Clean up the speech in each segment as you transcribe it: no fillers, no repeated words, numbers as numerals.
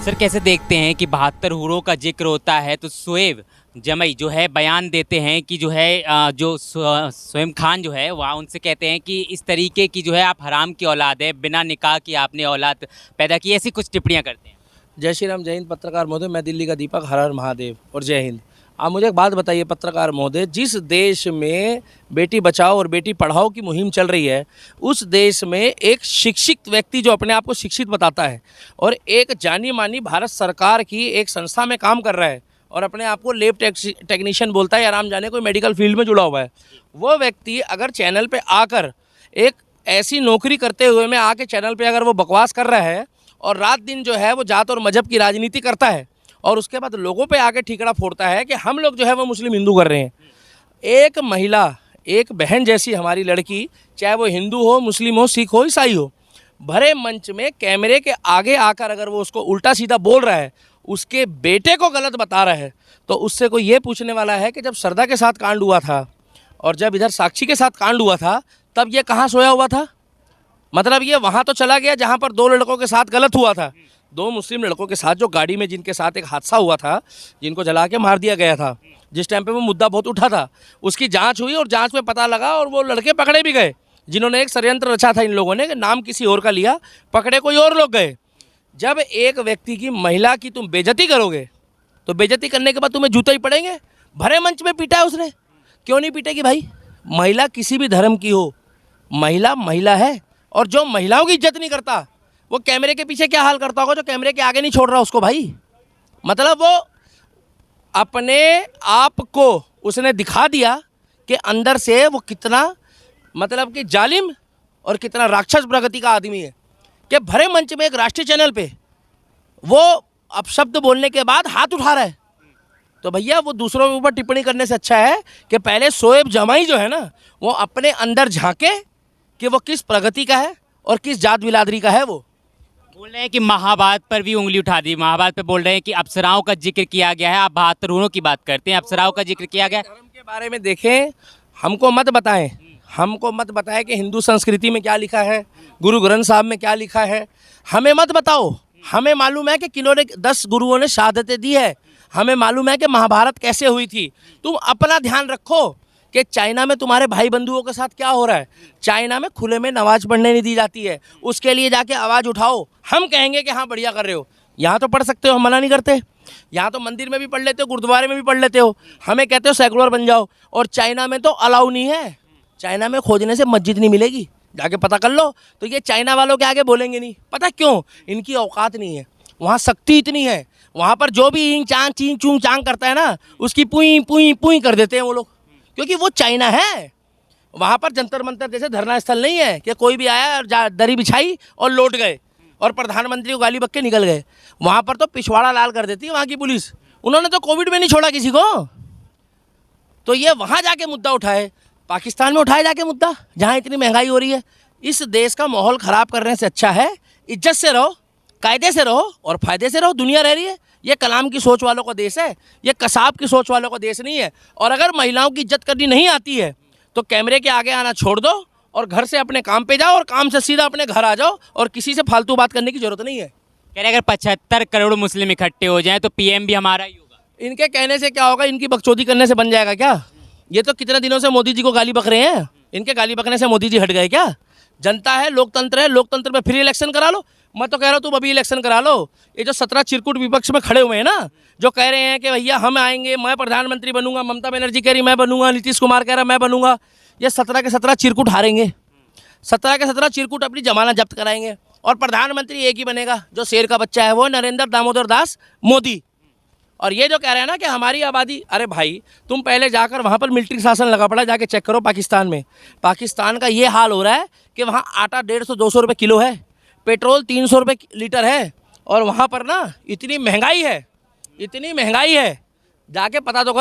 Sir कैसे देखते हैं कि 72 हूरों का जिक्र होता है तो शोएब जमई जो है बयान देते हैं कि जो है सोएम खान जो है वहाँ उनसे कहते हैं कि इस तरीके की जो है आप हराम की औलाद है, बिना निकाह की आपने औलाद पैदा की, ऐसी कुछ टिप्पणियाँ करते हैं। जय श्री राम, जय हिंद पत्रकार महोदय। मैं दिल्ली का दीपक, हर हर महादेव और जय हिंद। आप मुझे एक बात बताइए पत्रकार महोदय, जिस देश में बेटी बचाओ और बेटी पढ़ाओ की मुहिम चल रही है, उस देश में एक शिक्षित व्यक्ति जो अपने आप को शिक्षित बताता है और एक जानी मानी भारत सरकार की एक संस्था में काम कर रहा है और अपने आप को लैब टेक्नीशियन बोलता है या राम जाने कोई मेडिकल फील्ड में जुड़ा हुआ है, वो व्यक्ति अगर चैनल पे आकर एक ऐसी नौकरी करते हुए में आके चैनल पे अगर वो बकवास कर रहा है और रात दिन जो है वो जात और मजहब की राजनीति करता है और उसके बाद लोगों पे आके ठीकरा फोड़ता है कि हम लोग जो है वो मुस्लिम हिंदू कर रहे हैं। एक महिला, एक बहन जैसी हमारी लड़की, चाहे वो हिंदू हो, मुस्लिम हो, सिख हो, ईसाई हो, भरे मंच में कैमरे के आगे आकर अगर वो उसको उल्टा सीधा बोल रहा है, उसके बेटे को गलत बता रहा है, तो उससे कोई ये पूछने वाला है कि जब श्रद्धा के साथ कांड हुआ था और जब इधर साक्षी के साथ कांड हुआ था तब ये कहाँ सोया हुआ था? मतलब ये वहाँ तो चला गया जहाँ पर दो लड़कों के साथ गलत हुआ था, दो मुस्लिम लड़कों के साथ जो गाड़ी में जिनके साथ एक हादसा हुआ था, जिनको जला के मार दिया गया था, जिस टाइम पे वो मुद्दा बहुत उठा था, उसकी जांच हुई और जांच में पता लगा और वो लड़के पकड़े भी गए जिन्होंने एक षड्यंत्र रचा था इन लोगों ने, नाम किसी और का लिया, पकड़े कोई और लोग गए। जब एक व्यक्ति की, महिला की तुम बेइज्जती करोगे तो बेइज्जती करने के बाद तुम्हें जूते ही पड़ेंगे। भरे मंच में पीटा है उसने, क्यों नहीं पीटेगी भाई? महिला किसी भी धर्म की हो, महिला महिला है। और जो महिलाओं की इज्जत नहीं करता वो कैमरे के पीछे क्या हाल करता होगा, जो कैमरे के आगे नहीं छोड़ रहा उसको भाई। मतलब वो अपने आप को उसने दिखा दिया कि अंदर से वो कितना, मतलब कि जालिम और कितना राक्षस प्रगति का आदमी है कि भरे मंच में एक राष्ट्रीय चैनल पे वो अपशब्द बोलने के बाद हाथ उठा रहा है। तो भैया वो दूसरों के ऊपर टिप्पणी करने से अच्छा है कि पहले शोएब जमाई जो है ना, वो अपने अंदर झांके कि वो किस प्रगति का है और किस जात बिरादरी का है। वो बोल रहे हैं कि महाभारत पर भी उंगली उठा दी, महाभारत पे बोल रहे हैं कि अप्सराओं का जिक्र किया गया है। आप 72 हूरों की बात करते हैं, अप्सराओं का जिक्र किया गया है। धर्म के बारे में देखें, हमको मत बताएं कि हिंदू संस्कृति में क्या लिखा है, गुरु ग्रंथ साहब में क्या लिखा है, हमें मत बताओ। हमें मालूम है कि किन्होंने 10 गुरुओं ने शहादतें दी है, हमें मालूम है कि महाभारत कैसे हुई थी। तुम अपना ध्यान रखो कि चाइना में तुम्हारे भाई बंधुओं के साथ क्या हो रहा है। चाइना में खुले में नमाज पढ़ने नहीं दी जाती है, उसके लिए जाके आवाज़ उठाओ। हम कहेंगे कि हाँ बढ़िया कर रहे हो, यहाँ तो पढ़ सकते हो, हम मना नहीं करते, यहाँ तो मंदिर में भी पढ़ लेते हो, गुरुद्वारे में भी पढ़ लेते हो, हमें कहते हो सेकुलर बन जाओ। और चाइना में तो अलाउ नहीं है, चाइना में खोजने से मस्जिद नहीं मिलेगी, जाके पता कर लो। तो ये चाइना वालों के आगे बोलेंगे नहीं, पता क्यों? इनकी औकात नहीं है, वहाँ शक्ति इतनी है, वहाँ पर जो भी इंग चांग चींग चूंग चांग करता है ना, उसकी पुई पुई पुई कर देते हैं वो लोग, क्योंकि वो चाइना है। वहाँ पर जंतर मंतर जैसे धरना स्थल नहीं है कि कोई भी आया और दरी बिछाई और लौट गए और प्रधानमंत्री को गाली बक के निकल गए। वहाँ पर तो पिछवाड़ा लाल कर देती है वहाँ की पुलिस। उन्होंने तो कोविड में नहीं छोड़ा किसी को। तो ये वहाँ जाके मुद्दा उठाए, पाकिस्तान में उठाए जाके मुद्दा, जहाँ इतनी महंगाई हो रही है। इस देश का माहौल ख़राब करने से अच्छा है इज्जत से रहो, कायदे से रहो और फ़ायदे से रहो। दुनिया रह रही है, ये कलाम की सोच वालों का देश है, ये कसाब की सोच वालों का देश नहीं है। और अगर महिलाओं की इज्जत करनी नहीं आती है तो कैमरे के आगे आना छोड़ दो और घर से अपने काम पे जाओ और काम से सीधा अपने घर आ जाओ और किसी से फालतू बात करने की जरूरत नहीं है। कह रहे अगर 75 करोड़ मुस्लिम इकट्ठे हो जाएं तो पीएम भी हमारा ही होगा। इनके कहने से क्या होगा? इनकी बकचोदी करने से बन जाएगा क्या? ये तो कितने दिनों से मोदी जी को गाली बक रहे हैं, इनके गाली बकने से मोदी जी हट गए क्या? जनता है, लोकतंत्र है, लोकतंत्र में फ्री इलेक्शन करा लो। मैं तो कह रहा हूँ तुम अभी इलेक्शन करा लो। ये जो 17 चिरकुट विपक्ष में खड़े हुए हैं ना, जो कह रहे हैं कि भैया हम आएंगे, मैं प्रधानमंत्री बनूंगा, ममता बनर्जी कह रही मैं बनूंगा, नीतीश कुमार कह रहा मैं बनूंगा, ये 17 के 17 चिरकुट हारेंगे। 17 के 17 चिरकुट अपनी जमानत जब्त कराएंगे और प्रधानमंत्री एक ही बनेगा जो शेर का बच्चा है, वो नरेंद्र दामोदर दास मोदी। और ये जो कह रहे हैं ना कि हमारी आबादी, अरे भाई तुम पहले जाकर वहाँ पर मिलिट्री शासन लगा पड़ा, जाके चेक करो पाकिस्तान में। पाकिस्तान का ये हाल हो रहा है कि वहाँ आटा 150-200 रुपये किलो है, पेट्रोल 300 रुपये लीटर है और वहाँ पर ना इतनी महंगाई है, जाके पता तो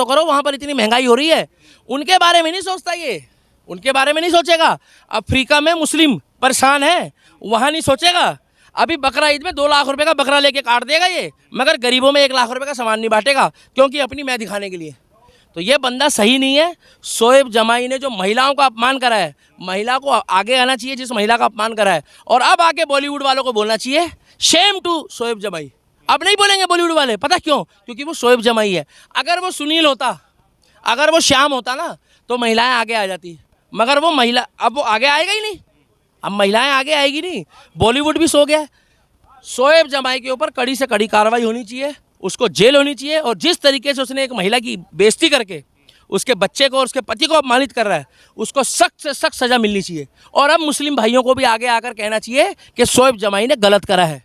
करो, वहाँ पर इतनी महंगाई हो रही है। उनके बारे में नहीं सोचता ये, उनके बारे में नहीं सोचेगा। अफ्रीका में मुस्लिम परेशान है, वहाँ नहीं सोचेगा। अभी बकरा ईद में 2 लाख रुपए का बकरा लेके काट देगा ये, मगर गरीबों में 1 लाख रुपए का सामान नहीं बांटेगा, क्योंकि अपनी मैं दिखाने के लिए। तो ये बंदा सही नहीं है। शोएब जमाई ने जो महिलाओं का अपमान करा है, महिला को आगे आना चाहिए जिस महिला का अपमान करा है, और अब आके बॉलीवुड वालों को बोलना चाहिए शेम टू शोएब जमाई। अब नहीं बोलेंगे बॉलीवुड वाले, पता क्यों? क्योंकि वो शोएब जमाई है। अगर वो सुनील होता, अगर वो श्याम होता ना, तो महिलाएं आगे आ जाती, मगर वो महिला, अब वो आगे आएगा ही नहीं, अब महिलाएं आगे आएगी नहीं, बॉलीवुड भी सो गया। शोएब जमाई के ऊपर कड़ी से कड़ी कार्रवाई होनी चाहिए, उसको जेल होनी चाहिए, और जिस तरीके से उसने एक महिला की बेइज्जती करके उसके बच्चे को और उसके पति को अपमानित कर रहा है, उसको सख्त से सख्त सजा मिलनी चाहिए। और अब मुस्लिम भाइयों को भी आगे आकर कहना चाहिए कि शोएब जमाई ने गलत करा है,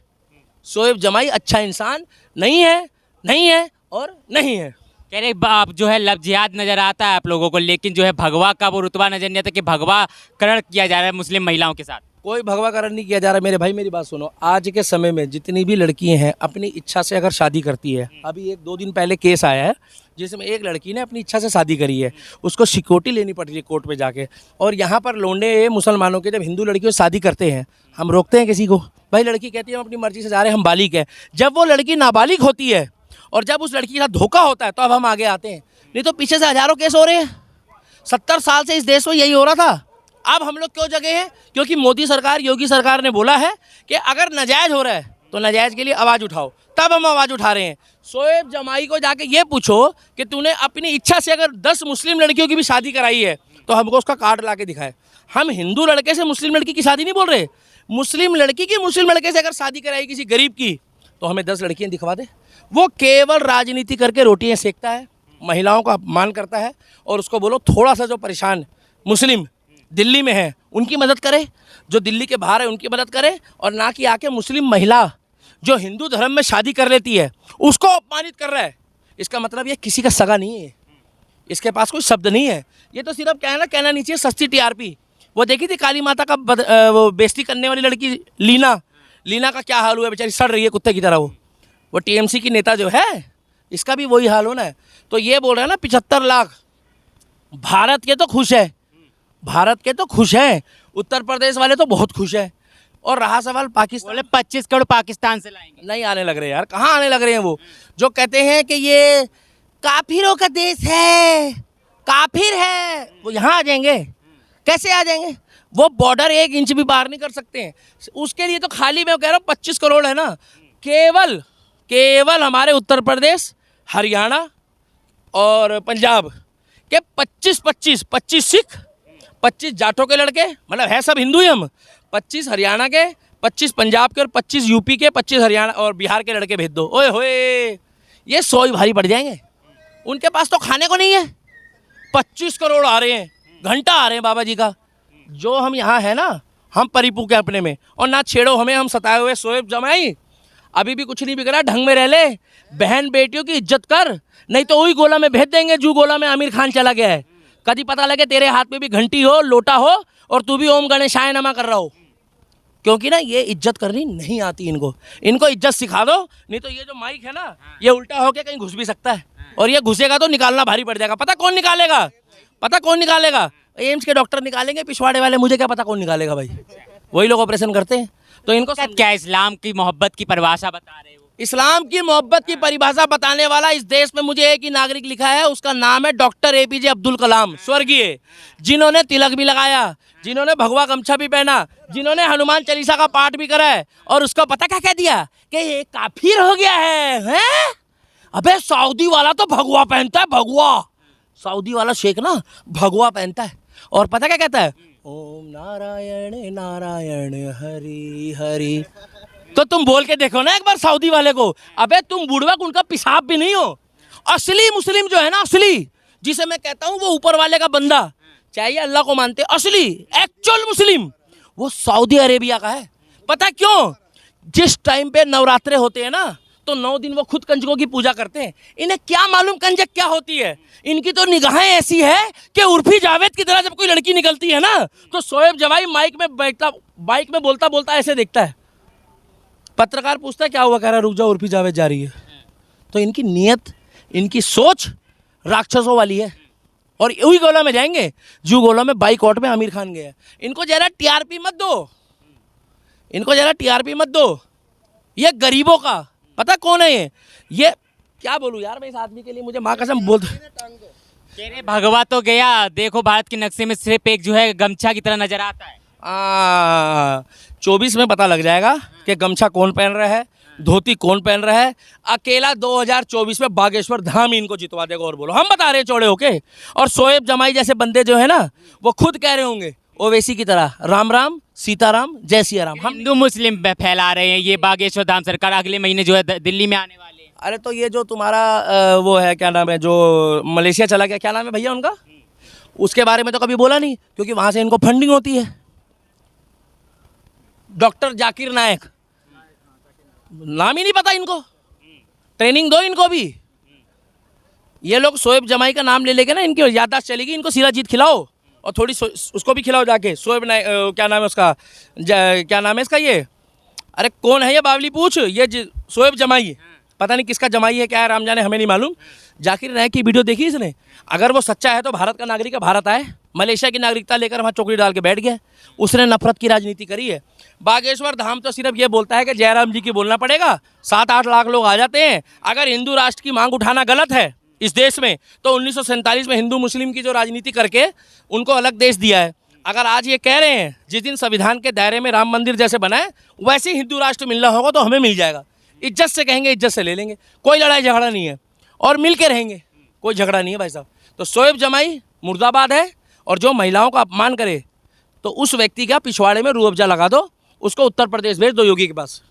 शोएब जमाई अच्छा इंसान नहीं है, नहीं है और नहीं है। कह रहे आप जो है लव जिहाद नजर आता है आप लोगों को, लेकिन जो है भगवा का वो रुतबा नजर नहीं आता कि भगवा करण किया जा रहा है मुस्लिम महिलाओं के साथ। कोई भगवाकरण नहीं किया जा रहा। मेरे भाई मेरी बात सुनो, आज के समय में जितनी भी लड़कियां हैं अपनी इच्छा से अगर शादी करती है, अभी एक 2 दिन पहले केस आया है जिसमें एक लड़की ने अपनी इच्छा से शादी करी है, उसको सिक्योरिटी लेनी पड़ रही है कोर्ट पे जाके। और यहाँ पर लौंडे मुसलमानों के जब हिंदू लड़कियों से शादी करते हैं, हम रोकते हैं किसी को? भाई लड़की कहती है हम अपनी मर्जी से जा रहे हैं, हम बालिग हैं। जब वो लड़की नाबालिग होती है और जब उस लड़की के साथ धोखा होता है तो अब हम आगे आते हैं, नहीं तो पीछे से हजारों केस हो रहे हैं। 70 साल से इस देश में यही हो रहा था। अब हम लोग क्यों जगे हैं? क्योंकि मोदी सरकार, योगी सरकार ने बोला है कि अगर नाजायज़ हो रहा है तो नाजायज़ के लिए आवाज़ उठाओ, तब हम आवाज़ उठा रहे हैं। शोएब जमाई को जाके ये पूछो कि तूने अपनी इच्छा से अगर 10 मुस्लिम लड़कियों की भी शादी कराई है तो हमको उसका कार्ड ला के दिखाए। हम हिंदू लड़के से मुस्लिम लड़की की शादी नहीं बोल रहे, मुस्लिम लड़की की मुस्लिम लड़के से अगर शादी कराई किसी गरीब की तो हमें 10 लड़कियाँ दिखवा दे। वो केवल राजनीति करके रोटियाँ सेकता है, महिलाओं का अपमान करता है। और उसको बोलो थोड़ा सा जो परेशान मुस्लिम दिल्ली में है उनकी मदद करे, जो दिल्ली के बाहर है उनकी मदद करे, और ना कि आके मुस्लिम महिला जो हिंदू धर्म में शादी कर लेती है उसको अपमानित कर रहा है। इसका मतलब ये किसी का सगा नहीं है, इसके पास कोई शब्द नहीं है। ये तो सिर्फ कहना नहीं चाहिए सस्ती टीआरपी। वो देखी थी काली माता का वो बेइज्जती करने वाली लड़की लीना का क्या हाल हुआ, बेचारी सड़ रही है कुत्ते की तरह। वो टीएमसी की नेता जो है, इसका भी वही हाल होना है। तो ये बोल रहे हैं ना 75 लाख, भारत के तो खुश है, भारत के तो खुश हैं, उत्तर प्रदेश वाले तो बहुत खुश हैं। और रहा सवाल पाकिस्तान, बोले 25 करोड़ पाकिस्तान से लाएंगे। नहीं आने लग रहे यार, कहाँ आने लग रहे हैं? वो जो कहते हैं कि ये काफिरों का देश है, काफिर है, वो यहाँ आ जाएंगे? कैसे आ जाएंगे? वो बॉर्डर 1 इंच भी पार नहीं कर सकते हैं। उसके लिए तो खाली मैं कह रहा हूँ 25 करोड़ है ना, केवल हमारे उत्तर प्रदेश, हरियाणा और पंजाब के 25 सिख, 25 जाटों के लड़के, मतलब है सब हिंदू ही हम, 25 हरियाणा के, 25 पंजाब के और 25 यूपी के, 25 हरियाणा और बिहार के लड़के भेज दो। ओए होए, ये 100 ही भारी पड़ जाएंगे। उनके पास तो खाने को नहीं है, 25 करोड़ आ रहे हैं, घंटा आ रहे हैं बाबा जी का। जो हम यहाँ है ना, हम परिपू के अपने में, और ना छेड़ो हमें, हम सताए हुए। शोएब जमाई अभी भी कुछ नहीं बिक रहा, ढंग में रह ले, बहन बेटियों की इज्जत कर, नहीं तो वही गोला में भेज देंगे जो गोला में आमिर खान चला गया है। कभी पता लगे तेरे हाथ में भी घंटी हो, लोटा हो, और तू भी ओम गणेशाय नमः कर रहा हो। क्योंकि ना ये इज्जत करनी नहीं आती इनको इज्जत सिखा दो, नहीं तो ये जो माइक है ना, ये उल्टा होके कहीं घुस भी सकता है, और ये घुसेगा तो निकालना भारी पड़ जाएगा। पता कौन निकालेगा? एम्स के डॉक्टर निकालेंगे, पिछवाड़े वाले, मुझे क्या पता कौन निकालेगा भाई, वही लोग ऑपरेशन करते हैं। तो इनको क्या इस्लाम की मोहब्बत की परिभाषा बता रहे हो? इस्लाम की मोहब्बत की परिभाषा बताने वाला इस देश में मुझे एक ही नागरिक लिखा है, उसका नाम है डॉक्टर APJ अब्दुल कलाम, स्वर्गीय, जिन्होंने तिलक भी लगाया, जिन्होंने भगवा गमछा भी पहना, जिन्होंने हनुमान चालीसा का पाठ भी करा है, और उसको पता क्या कह दिया कि ये काफिर हो गया है? अबे सऊदी वाला तो भगवा पहनता है, भगवा, सऊदी वाला शेख ना भगवा पहनता है, और पता क्या कहता है? ओम नारायण नारायण हरि हरि। तो तुम बोल के देखो ना एक बार सऊदी वाले को, अबे तुम बुड़वक उनका पिशाब भी नहीं हो। असली मुस्लिम जो है ना, असली, जिसे मैं कहता हूँ वो ऊपर वाले का बंदा, चाहे अल्लाह को मानते, असली एक्चुअल मुस्लिम वो सऊदी अरेबिया का है। पता क्यों? जिस टाइम पे नवरात्रे होते हैं ना, तो 9 दिन वो खुद कंजकों की पूजा करते हैं। इन्हें क्या मालूम कंजक क्या होती है? इनकी तो निगाहें ऐसी है कि उर्फी जावेद की तरह जब कोई लड़की निकलती है ना, तो शोएब जमाई बाइक में बोलता ऐसे देखता है। पत्रकार पूछता है क्या हुआ, कह रहा रुक जाओ, उर्फी जावेद जा रही है। तो इनकी नीयत, इनकी सोच राक्षसों वाली है, और वही गोला में जाएंगे जो गोला में बाइकआउट में आमिर खान गया। इनको जरा टीआरपी मत दो, ये गरीबों का पता कौन है? ये क्या बोलूं यार मैं इस आदमी के लिए, मुझे माँ कसम बोल, कह रहे भगवा तो गया, देखो भारत के नक्शे में सिर्फ एक जो है गमछा की तरह नजर आता है। 24 में पता लग जाएगा कि गमछा कौन पहन रहा है, धोती कौन पहन रहा है। अकेला 2024 में बागेश्वर धाम ही इनको जितवा देगा। और बोलो, हम बता रहे हैं चौड़े होके। और शोएब जमाई जैसे बंदे जो है ना, वो खुद कह रहे होंगे ओवैसी की तरह, राम राम सीताराम जय सिया राम। हम हिंदू मुस्लिम फैला रहे हैं ये बागेश्वर धाम सरकार, अगले महीने जो है दिल्ली में आने वाले हैं। अरे तो ये जो तुम्हारा वो है, क्या नाम है, जो मलेशिया चला गया, क्या नाम है भैया उनका, उसके बारे में तो कभी बोला नहीं, क्योंकि वहाँ से इनको फंडिंग होती है। डॉक्टर जाकिर नायक, नाम ही नहीं पता इनको, ट्रेनिंग दो इनको भी। ये लोग शोएब जमाई का नाम ले लेके ना, इनकी याददाश्त चलेगी, इनको सीरा जीत खिलाओ और थोड़ी उसको भी खिलाओ जाके। शोएब क्या नाम है उसका, क्या नाम है इसका, ये अरे कौन है ये बावली पूछ, ये शोएब जमाई, पता नहीं किसका जमाई है, क्या है राम जाने, हमें नहीं मालूम। जाकिर नायक की वीडियो देखी इसने, अगर वो सच्चा है तो भारत का नागरिक है, भारत आए, मलेशिया की नागरिकता लेकर वहाँ चौकड़ी डाल के बैठ गया। उसने नफरत की राजनीति करी है। बागेश्वर धाम तो सिर्फ ये बोलता है कि जयराम जी की बोलना पड़ेगा, 7-8 लाख लोग आ जाते हैं। अगर हिंदू राष्ट्र की मांग उठाना गलत है इस देश में, तो 1947 में हिंदू मुस्लिम की जो राजनीति करके उनको अलग देश दिया है। अगर आज ये कह रहे हैं जिस दिन संविधान के दायरे में राम मंदिर जैसे बना है वैसे हिंदू राष्ट्र मिलना होगा तो हमें मिल जाएगा, इज्जत से कहेंगे, इज्जत से ले लेंगे, कोई लड़ाई झगड़ा नहीं है और मिल के रहेंगे, कोई झगड़ा नहीं है भाई साहब। तो शोएब जमाई मुर्दाबाद है, और जो महिलाओं का अपमान करे तो उस व्यक्ति का पिछवाड़े में रूह अफ़ज़ा लगा दो, उसको उत्तर प्रदेश भेज दो योगी के पास।